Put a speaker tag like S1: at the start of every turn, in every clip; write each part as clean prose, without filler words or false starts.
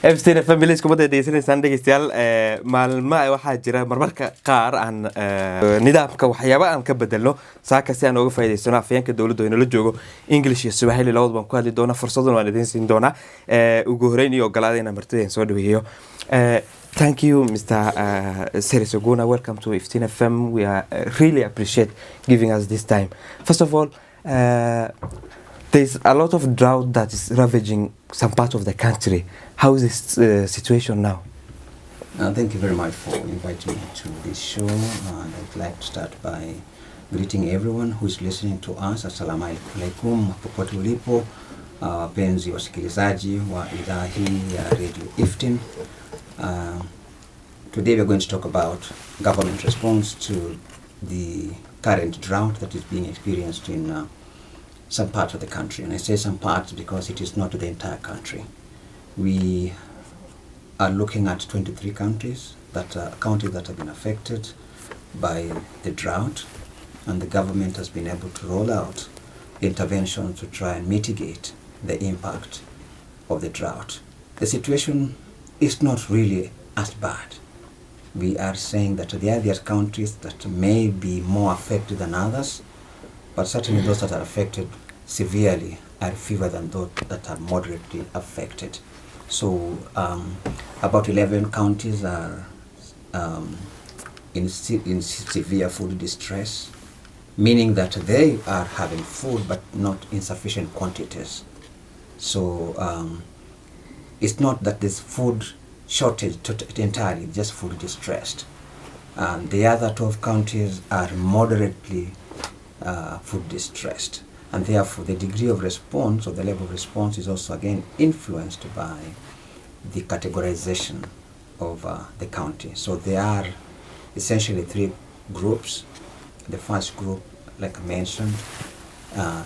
S1: Iftiin Fm isku wada deesanaysan dhageystayaal maalmaha waxaa jira marmarka qaar aan nidaamka waxyaabo aan ka bedelno saaka si aan uga faa'iideysano afyeenka dawladda inoo la joogo English iyo Swahili labadaba ku hadli doona fursaduna waan idin siin doona ugu horeyn iyo ogolaadayna martida soo dhaweeyo. Thank you, Mr. Oguna. Welcome to Iftiin FM. We are really appreciate giving us this time. First of all, there's a lot of drought that is ravaging some part of the country. How is this situation now?
S2: Thank you very much for inviting me to this show. And I'd like to start by greeting everyone who is listening to us. Assalamu alaikum popote ulipo wapenzi wasikilizaji wa idhaa hii ya Radio Iftiin. Today we're going to talk about government response to the current drought that is being experienced in some parts of the country. And I say some parts because it is not the entire country. We are looking at 23 counties that have been affected by the drought, and the government has been able to roll out interventions to try and mitigate the impact of the drought. The situation is not really as bad. We are saying that there are countries that may be more affected than others, but certainly those that are affected severely are fewer than those that are moderately affected. So about 11 counties are in severe food distress, meaning that they are having food but not in sufficient quantities. So it's not that there's food shortage entirely, just food distressed. And the other 12 counties are moderately food distressed. And therefore the degree of response or the level of response is also again influenced by the categorization of the county. So there are essentially three groups. The first group, like I mentioned,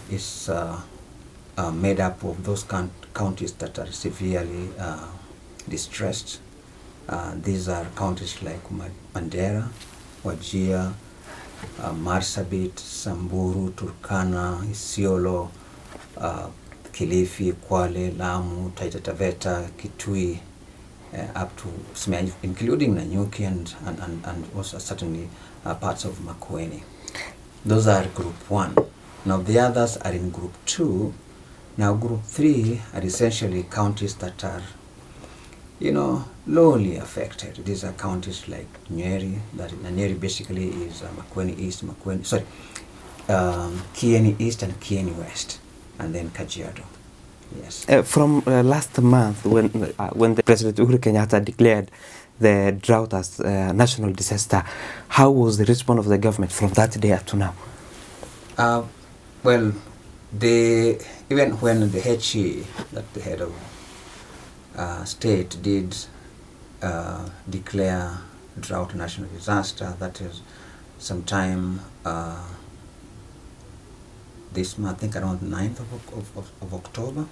S2: is made up of those counties that are severely distressed. These are counties like Mandera, Wajir, Marsabit, Samburu, Turkana, Isiolo, Kilifi, Kwale, Lamu, Taita Taveta, Kitui, up to Smeaj, including Nanyuki and also certainly parts of Makueni. Those are group 1. Now the others are in group 2. Now group 3 are essentially counties that are, lowly affected. These are counties like Nyeri. Nyeri basically is Makueni East, Kieni East and Kieni West, and then Kajiado. Yes.
S1: From last month, when the President Uhuru Kenyatta declared the drought as a national disaster, how was the response of the government from that day up to now?
S2: Well, even when the HE, that the head of state, did declare drought national disaster, that is sometime this month, I think around 9th of October.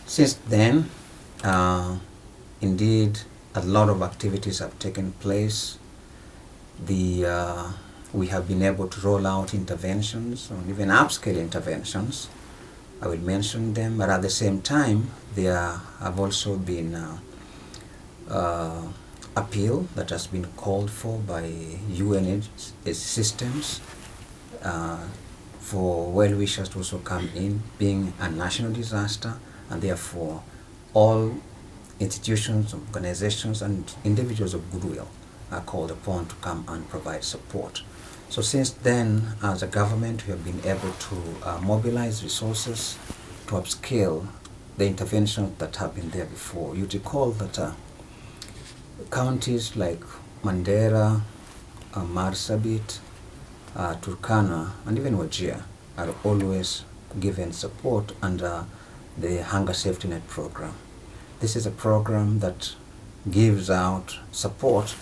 S2: Since then, indeed, a lot of activities have taken place. We have been able to roll out interventions, or even upscale interventions. I will mention them, but at the same time, there have also been appeal that has been called for by UN systems for well-wishers to also come in, being a national disaster, and therefore all institutions, organizations, and individuals of goodwill are called upon to come and provide support. So since then, as a government, we have been able to mobilize resources to upscale the interventions that have been there before. You recall that counties like Mandera, Marsabit, Turkana, and even Wajir are always given support under the Hunger Safety Net program. This is a program that gives out support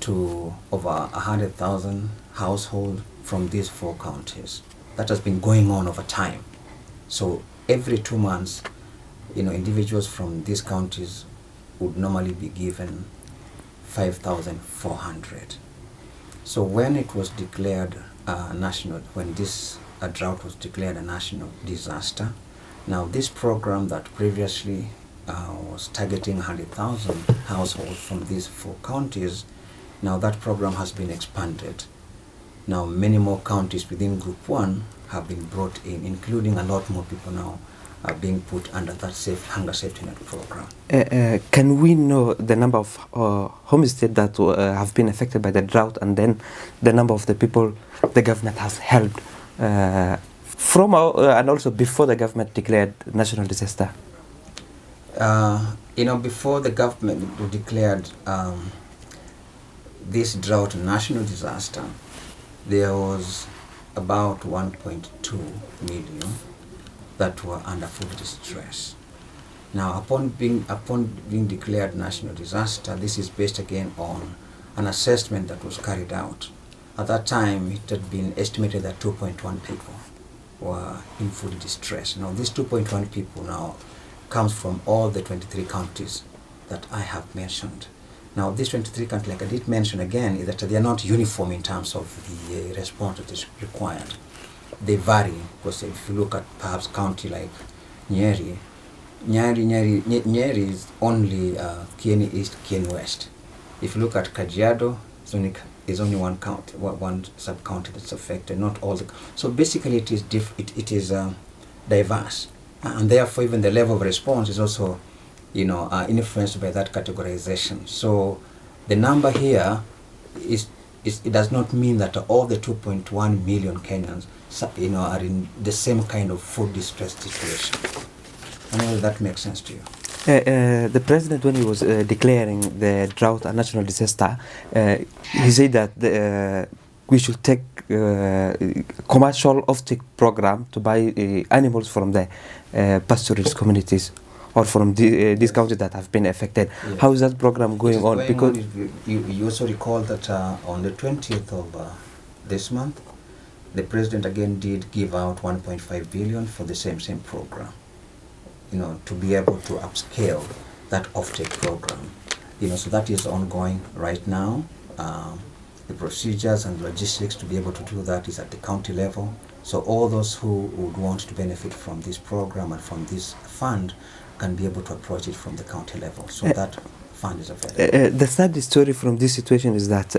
S2: to over 100,000 households from these 4 counties. That has been going on over time. So every 2 months, individuals from these counties would normally be given 5,400. So when it was declared when this drought was declared a national disaster, now this program that previously was targeting 100,000 households from these 4 counties. Now that program has been expanded. Now many more counties within Group 1 have been brought in, including a lot more people now are being put under that hunger safety net program.
S1: Can we know the number of homesteads that have been affected by the drought, and then the number of the people the government has helped from and also before the government declared national disaster?
S2: Before the government declared this drought national disaster, there was about 1.2 million that were under food distress. Now, upon being declared national disaster, this is based again on an assessment that was carried out. At that time, it had been estimated that 2.1 people were in food distress. Now, these 2.1 people now comes from all the 23 counties that I have mentioned. Now, these 23 counties, like I did mention again, is that they are not uniform in terms of the response that is required. They vary, because if you look at perhaps county like Nyeri is only Kieni East, Kieni West. If you look at Kajiado, it's only one county, one sub-county that's affected, not all the. So basically, it is diverse, and therefore even the level of response is also, influenced by that categorization. So the number here it does not mean that all the 2.1 million Kenyans, are in the same kind of food distress situation. I know that makes sense to you.
S1: The president, when he was declaring the drought a national disaster, he said that we should take commercial offtake program to buy animals from the pastoralist communities or from these counties that have been affected. Yes. How is that program going on?
S2: Because you also recall that on the 20th of this month, the president again did give out 1.5 billion for the same program, to be able to upscale that offtake program. So that is ongoing right now. The procedures and logistics to be able to do that is at the county level. So all those who would want to benefit from this program and from this fund can be able to approach it from the county level. So that fund is available.
S1: The sad story from this situation is that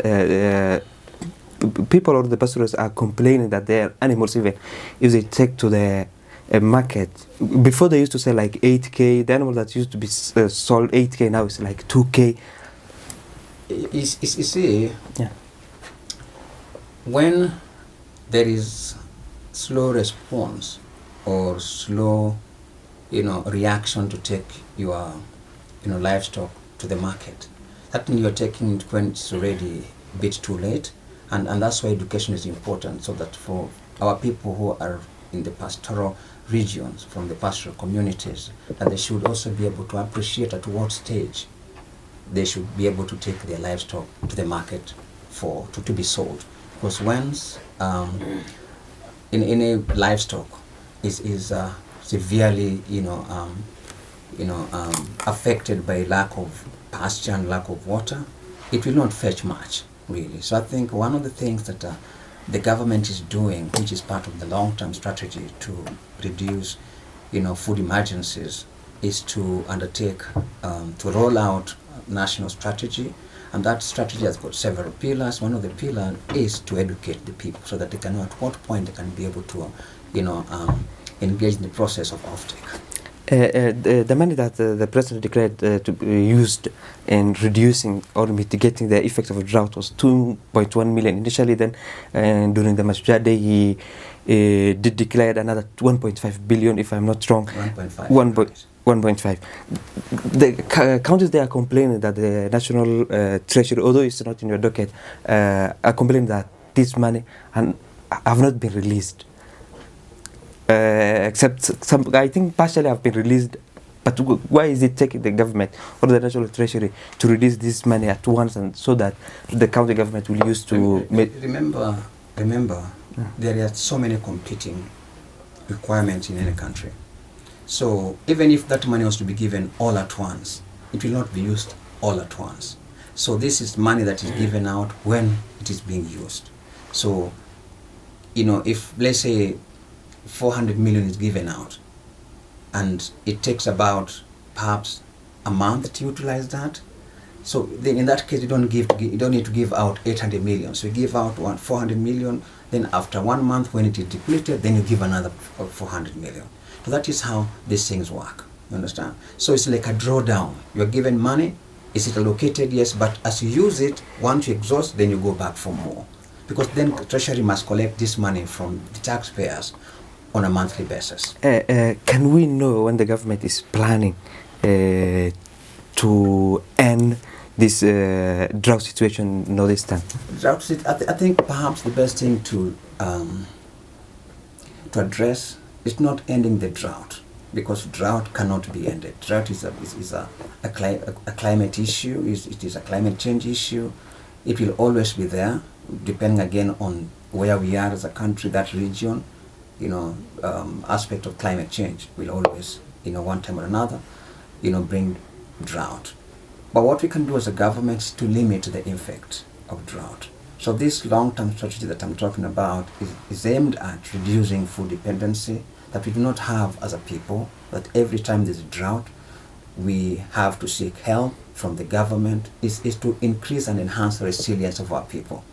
S1: people or the pastoralists are complaining that their animals, even if they take to the market, before they used to sell like 8K, the animal that used to be sold 8K now is like 2K.
S2: You see, yeah. When there is slow response or slow reaction to take your livestock to the market, that means you're taking it when it's already a bit too late, and that's why education is important, so that for our people who are in the pastoral regions, from the pastoral communities, that they should also be able to appreciate at what stage they should be able to take their livestock to the market to be sold. Because once in a livestock is severely affected by lack of pasture and lack of water, it will not fetch much really. So I think one of the things that the government is doing, which is part of the long-term strategy to reduce food emergencies, is to undertake to roll out national strategy, and that strategy has got several pillars. One of the pillars is to educate the people so that they can know at what point they can be able to engage in the process of offtake.
S1: The money that the president declared to be used in reducing or mitigating the effects of a drought was 2.1 million initially. Then during the Mashujaa Day, he did declare another 1.5 billion, if I'm not wrong. 1.5. The counties, they are complaining that the national treasury, although it's not in your docket, are complaining that this money have not been released. Except some, I think partially have been released, but why is it taking the government or the national treasury to release this money at once, and so that the county government will use to
S2: remember there are so many competing requirements in any country. So even if that money was to be given all at once, it will not be used all at once. So this is money that is given out when it is being used. So if let's say 400 million is given out, and it takes about perhaps a month to utilize that. So then in that case, you don't need to give out 800 million. So you give out 400 million. Then after 1 month, when it is depleted, then you give another 400 million. So that is how these things work. You understand? So it's like a drawdown. You're given money. Is it allocated? Yes, but as you use it, once you exhaust, then you go back for more. Because then Treasury must collect this money from the taxpayers on a monthly basis.
S1: Can we know when the government is planning to end this drought situation in Northeastern?
S2: I think perhaps the best thing to address is not ending the drought, because drought cannot be ended. Drought is a climate issue. It is a climate change issue. It will always be there, depending again on where we are as a country, that region. Aspect of climate change will always, one time or another, bring drought. But what we can do as a government is to limit the effect of drought. So this long-term strategy that I'm talking about is aimed at reducing food dependency that we do not have as a people, that every time there's a drought, we have to seek help from the government, is to increase and enhance the resilience of our people,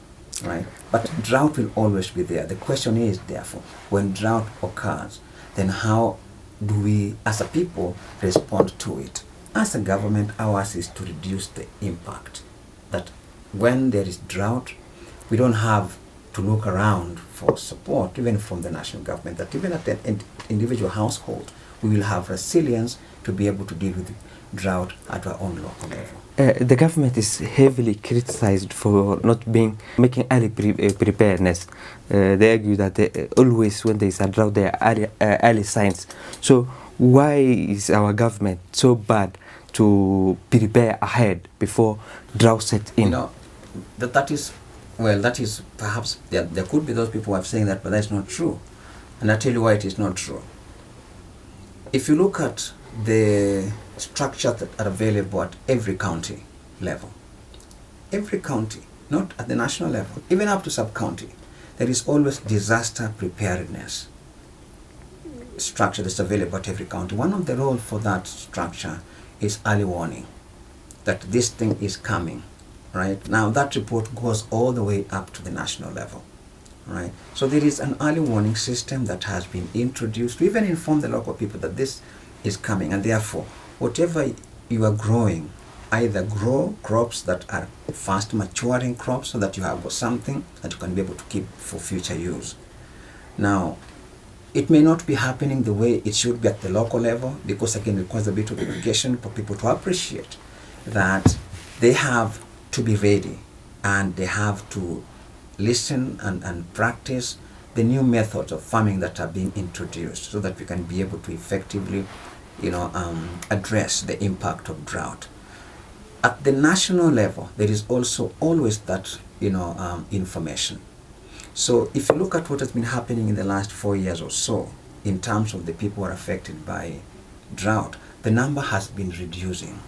S2: right? But drought will always be there. The question is, therefore, when drought occurs, then how do we, as a people, respond to it? As a government, ours is to reduce the impact. That when there is drought, we don't have to look around for support, even from the national government, that even at the individual household, we will have resilience to be able to deal with drought at our own local level.
S1: The government is heavily criticized for not making early preparedness. They argue that always when there is a drought, there are early signs. So why is our government so bad to prepare ahead before drought sets in?
S2: That is perhaps, there could be those people who are saying that, but that's not true. And I'll tell you why it is not true. If you look at the structures that are available at every county level, every county, not at the national level, even up to sub-county, there is always disaster preparedness structure that's available at every county. One of the roles for that structure is early warning, that this thing is coming, right? Now that report goes all the way up to the national level, right? So there is an early warning system that has been introduced to even inform the local people that this is coming, and therefore whatever you are growing, either grow crops that are fast maturing crops so that you have something that you can be able to keep for future use. Now, it may not be happening the way it should be at the local level, because again it requires a bit of education for people to appreciate that they have to be ready and they have to listen and practice the new methods of farming that are being introduced, so that we can be able to effectively address the impact of drought. At the national level, there is also always that information. So if you look at what has been happening in the last 4 years or so in terms of the people who are affected by drought, the number has been reducing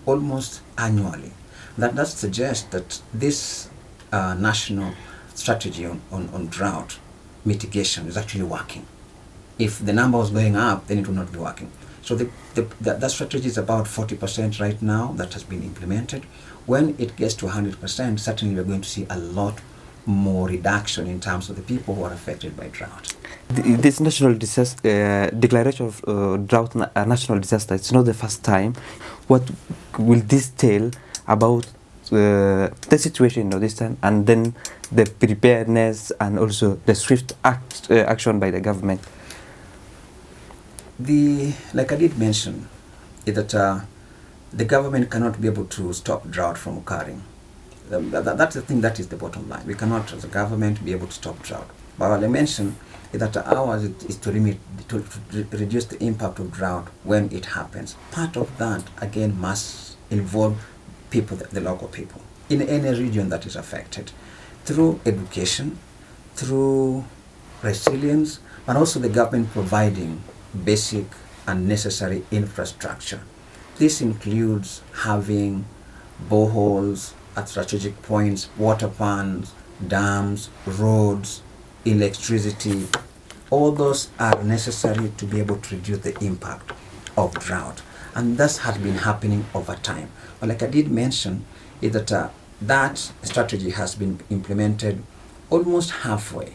S2: almost annually. That suggests that this national strategy on drought mitigation is actually working. If the number was going up, then it would not be working. So that strategy is about 40% right now that has been implemented. When it gets to 100%, certainly we're going to see a lot more reduction in terms of the people who are affected by drought.
S1: This national disaster, declaration of drought a national disaster, it's not the first time. What will this tell about the situation in Northeastern, and then the preparedness and also the swift action by the government?
S2: Like I did mention, is that the government cannot be able to stop drought from occurring. That's the thing, that is the bottom line. We cannot, as a government, be able to stop drought. But what I mentioned is that ours is to reduce the impact of drought when it happens. Part of that, again, must involve people, the local people, in any region that is affected, through education, through resilience, but also the government providing basic and necessary infrastructure. This includes having boreholes at strategic points, water ponds, dams, roads, electricity. All those are necessary to be able to reduce the impact of drought. And that has been happening over time. But like I did mention, is that that strategy has been implemented almost halfway.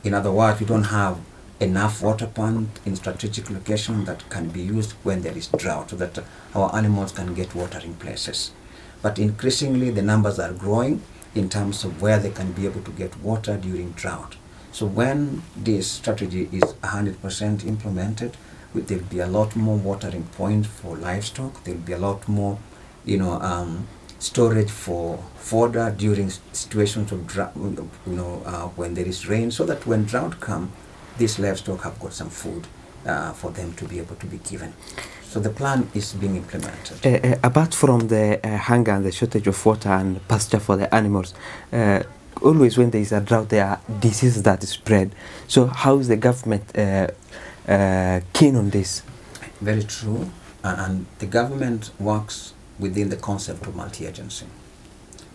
S2: In other words, we don't have enough water pond in strategic location that can be used when there is drought, so that our animals can get watering places. But increasingly, the numbers are growing in terms of where they can be able to get water during drought. So when this strategy is 100% implemented, there will be a lot more watering points for livestock. There will be a lot more, storage for fodder during situations of drought, when there is rain, so that when drought comes, these livestock have got some food for them to be able to be given. So the plan is being implemented.
S1: Apart from the hunger and the shortage of water and pasture for the animals, always when there is a drought, there are diseases that spread. So how is the government keen on this?
S2: Very true. And the government works within the concept of multi-agency.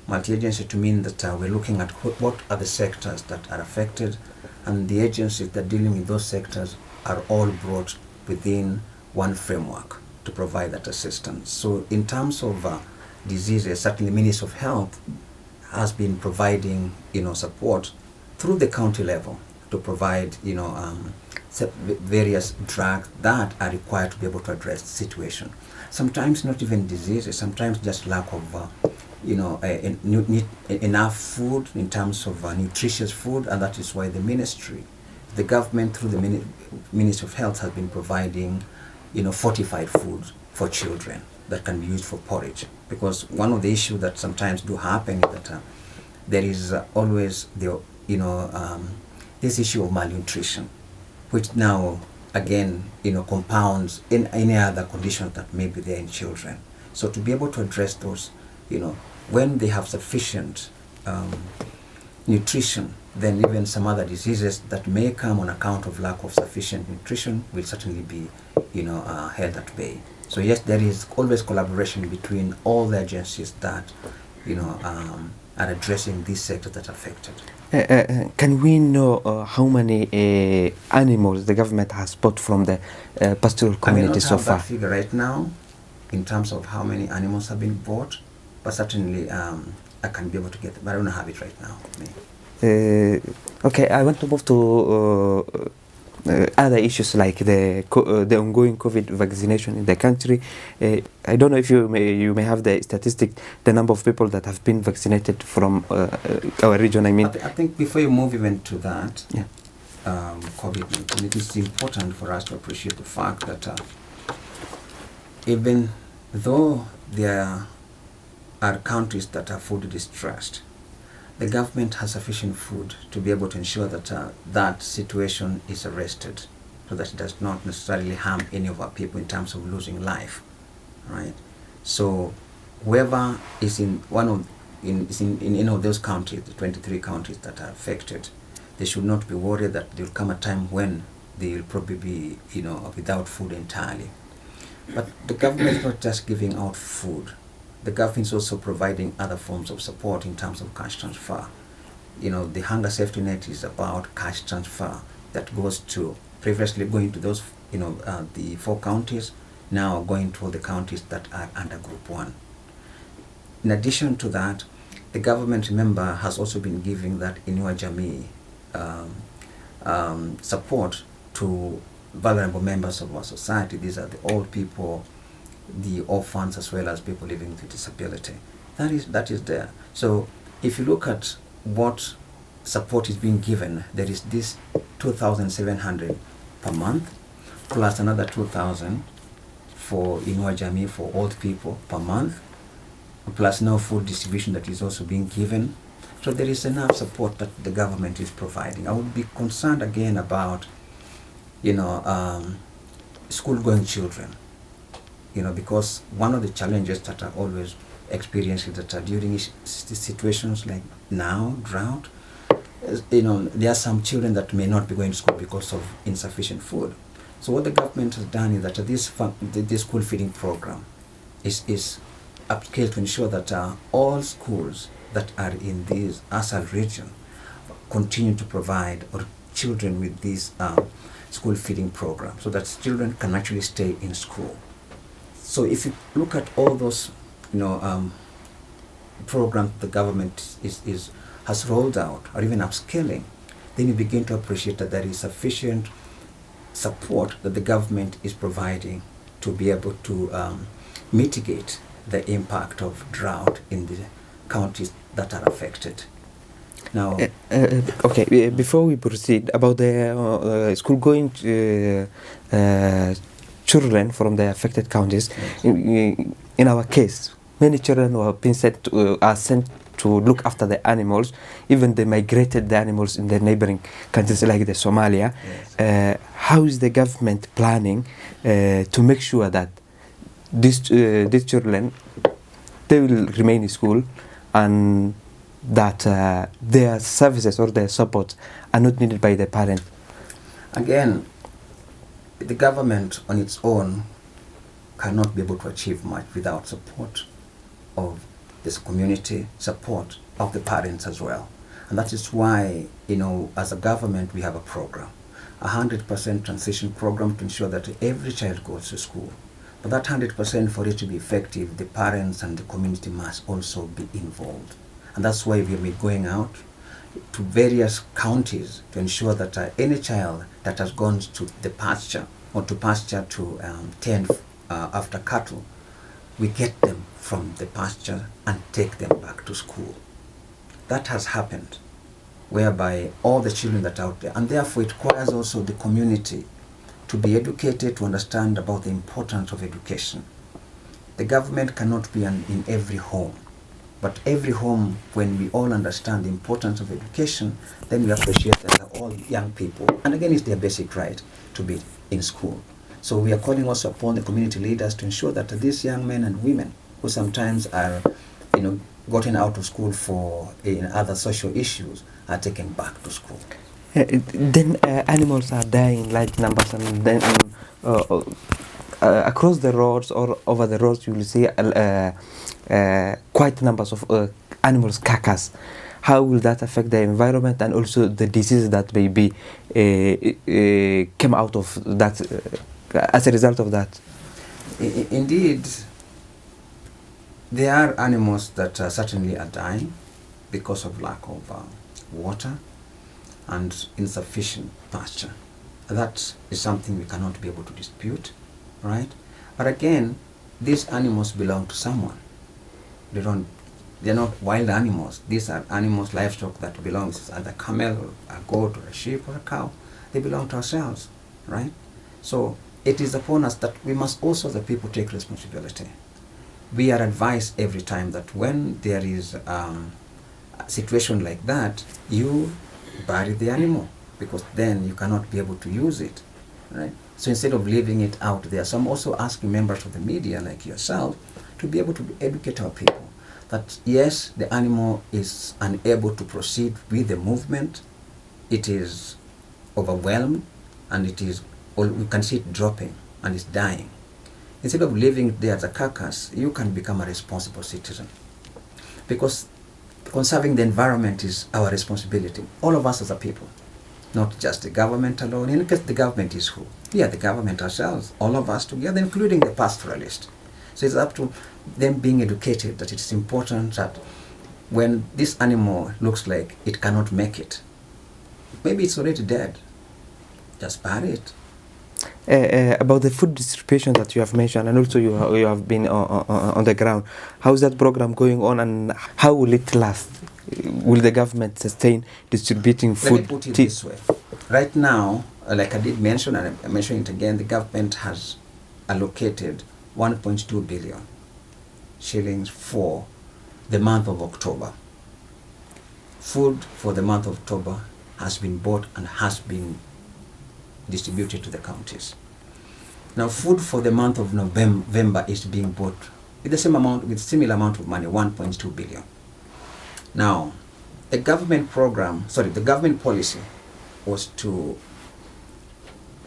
S2: Multi-agency to mean that we're looking at what are the sectors that are affected, and the agencies that are dealing with those sectors are all brought within one framework to provide that assistance. So in terms of diseases, certainly Ministry of Health has been providing support through the county level to provide various drugs that are required to be able to address the situation. Sometimes not even diseases, sometimes just lack of enough food in terms of nutritious food, and that is why the government through the Ministry of Health has been providing fortified food for children that can be used for porridge. Because one of the issues that sometimes do happen is that there is always this issue of malnutrition, which now again compounds in any other conditions that may be there in children. So to be able to address those, when they have sufficient nutrition, then even some other diseases that may come on account of lack of sufficient nutrition will certainly be held at bay. So yes, there is always collaboration between all the agencies that are addressing these sectors that are affected.
S1: Can we know how many animals the government has bought from the pastoral community so far?
S2: I may not have that figure right now in terms of how many animals have been bought, but certainly I can be able to get it, but I don't have it right now.
S1: Okay, I want to move to other issues like the ongoing COVID vaccination in the country. I don't know if you may have the statistic, the number of people that have been vaccinated from our region.
S2: I think before you move even to that, yeah. COVID-19, it is important for us to appreciate the fact that even though there are countries that are food distressed, the government has sufficient food to be able to ensure that that situation is arrested, so that it does not necessarily harm any of our people in terms of losing life, right? So whoever is in any of those countries, the 23 countries that are affected, they should not be worried that there will come a time when they will probably be without food entirely. But the government is not just giving out food. The government is also providing other forms of support in terms of cash transfer. The hunger safety net is about cash transfer that goes to, previously going to those, the 4 counties, now going to all the counties that are under Group 1. In addition to that, the government, remember, has also been giving that Inua Jamii support to vulnerable members of our society. These are the old people, the orphans, as well as people living with disability. That is there. So if you look at what support is being given, there is this 2,700 per month, plus another 2,000 for Inua Jamii for old people per month, plus now food distribution that is also being given. So there is enough support that the government is providing. I would be concerned again about school-going children. Because one of the challenges that are always experienced is that during situations like now, drought, there are some children that may not be going to school because of insufficient food. So what the government has done is that this school feeding program is upscaled to ensure that all schools that are in this ASAL region continue to provide children with this school feeding program, so that children can actually stay in school. So if you look at all those, programs the government has rolled out, or even upscaling, then you begin to appreciate that there is sufficient support that the government is providing to be able to mitigate the impact of drought in the counties that are affected. Now,
S1: okay, before we proceed about the school-going children from the affected counties,
S2: yes.
S1: in our case, many children who have been are sent to look after the animals. Even they migrated the animals in the neighboring countries like the Somalia.
S2: Yes.
S1: How is the government planning to make sure that these children, they will remain in school, and that their services or their support are not needed by the parent?
S2: Again, the government on its own cannot be able to achieve much without support of this community, support of the parents as well. And that is why, as a government, we have a program, 100% transition program to ensure that every child goes to school. But that 100%, for it to be effective, the parents and the community must also be involved. And that's why we have been going out to various counties to ensure that any child that has gone to the pasture or to pasture to tend after cattle, we get them from the pasture and take them back to school. That has happened, whereby all the children that are out there, and therefore it requires also the community to be educated, to understand about the importance of education. The government cannot be in every home, but every home, when we all understand the importance of education, then we appreciate that all young people, and again it's their basic right to be in school. So we are calling also upon the community leaders to ensure that these young men and women who sometimes are, gotten out of school for other social issues are taken back to school.
S1: Then animals are dying in large numbers, and then across the roads or over the roads you will see quite numbers of animals carcass. How will that affect the environment and also the diseases that may be came out of that as a result of that?
S2: Indeed, there are animals that certainly are dying because of lack of water and insufficient pasture. That is something we cannot be able to dispute, right? But again, these animals belong to someone. They're not wild animals. These are animals, livestock that belongs to either a camel, a goat, or a sheep, or a cow. They belong to ourselves, right? So it is upon us that we must also, as a people, take responsibility. We are advised every time that when there is a situation like that, you bury the animal, because then you cannot be able to use it, right? So instead of leaving it out there, so I'm also asking members of the media like yourself to be able to educate our people that yes, the animal is unable to proceed with the movement, it is overwhelmed, and it is, or we can see it dropping and it's dying. Instead of leaving it there as a carcass, you can become a responsible citizen, because conserving the environment is our responsibility, all of us as a people, not just the government alone. In case the government is who? We are the government ourselves, all of us together, including the pastoralist. So it's up to them being educated that it is important that when this animal looks like it cannot make it, maybe it's already dead, just bury it.
S1: About the food distribution that you have mentioned, and also you have been on the ground, how is that program going on, and how will it last? Will the government sustain distributing food?
S2: Let me put it this way. Right now, like I did mention, and I mentioned it again, the government has allocated 1.2 billion shillings for the month of October. Food for the month of October has been bought and has been distributed to the counties. Now, food for the month of November is being bought with the same amount, with similar amount of money, 1.2 billion. Now, the government policy was to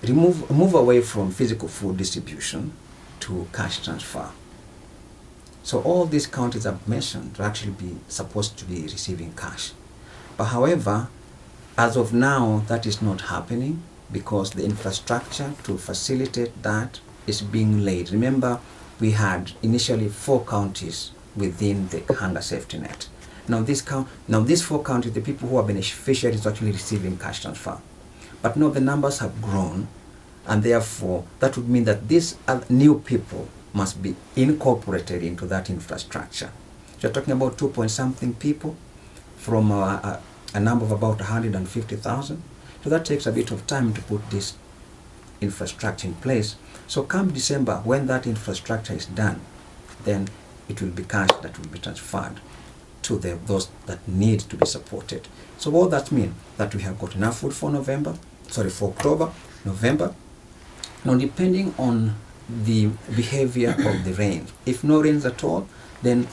S2: move away from physical food distribution to cash transfer. So all these counties I've mentioned are actually supposed to be receiving cash. But however, as of now, that is not happening, because the infrastructure to facilitate that is being laid. Remember, we had initially 4 counties within the hunger safety net. Now these 4 counties, the people who are beneficiaries actually receiving cash transfer. But now the numbers have grown, and therefore that would mean that these new people must be incorporated into that infrastructure. So you're talking about 2-point-something people from a number of about 150,000. So that takes a bit of time to put this infrastructure in place. So come December, when that infrastructure is done, then it will be cash that will be transferred to those that need to be supported. So what that means? That we have got enough food for October, November. Now depending on the behavior of the rain, if no rains at all, then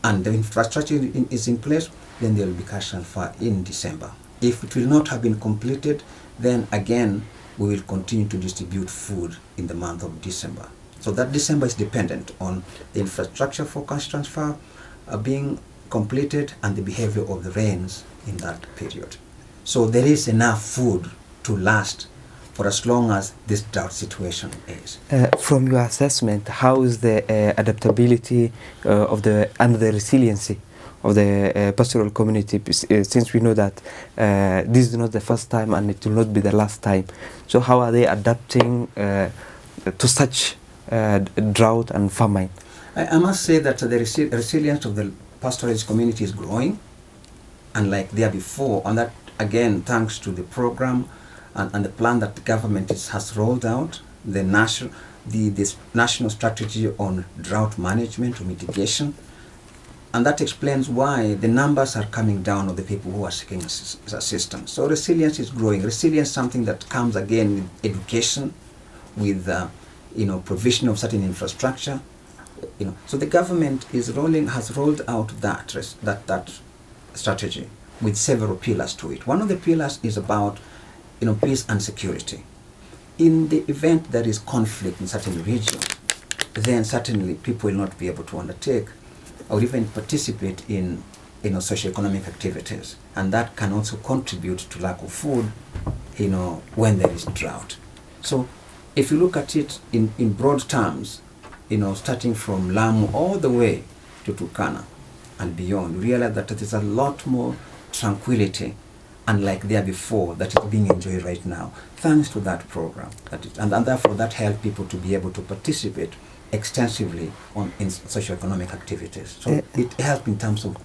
S2: and the infrastructure is in place, then there will be cash transfer in December. If it will not have been completed, then again we will continue to distribute food in the month of December. So that December is dependent on the infrastructure for cash transfer being completed and the behavior of the rains in that period. So there is enough food to last for as long as this drought situation is.
S1: From your assessment, how is the adaptability of the resiliency of the pastoral community, since we know that this is not the first time and it will not be the last time? So how are they adapting to such drought and famine?
S2: I must say that the resilience of the pastoralist community is growing, unlike there before, and that again thanks to the program and the plan that the government has rolled out, this national strategy on drought management or mitigation. And that explains why the numbers are coming down of the people who are seeking assistance. So resilience is growing. Resilience is something that comes again with education, with provision of certain infrastructure. So the government has rolled out that strategy with several pillars to it. One of the pillars is about peace and security. In the event there is conflict in certain regions, then certainly people will not be able to undertake or even participate in socioeconomic activities, and that can also contribute to lack of food when there is drought. So if you look at it in broad terms, starting from Lamu all the way to Turkana and beyond, you realize that there is a lot more tranquility, unlike there before, that is being enjoyed right now, thanks to that program. And therefore that helps people to be able to participate extensively in socioeconomic activities. So it helps in terms of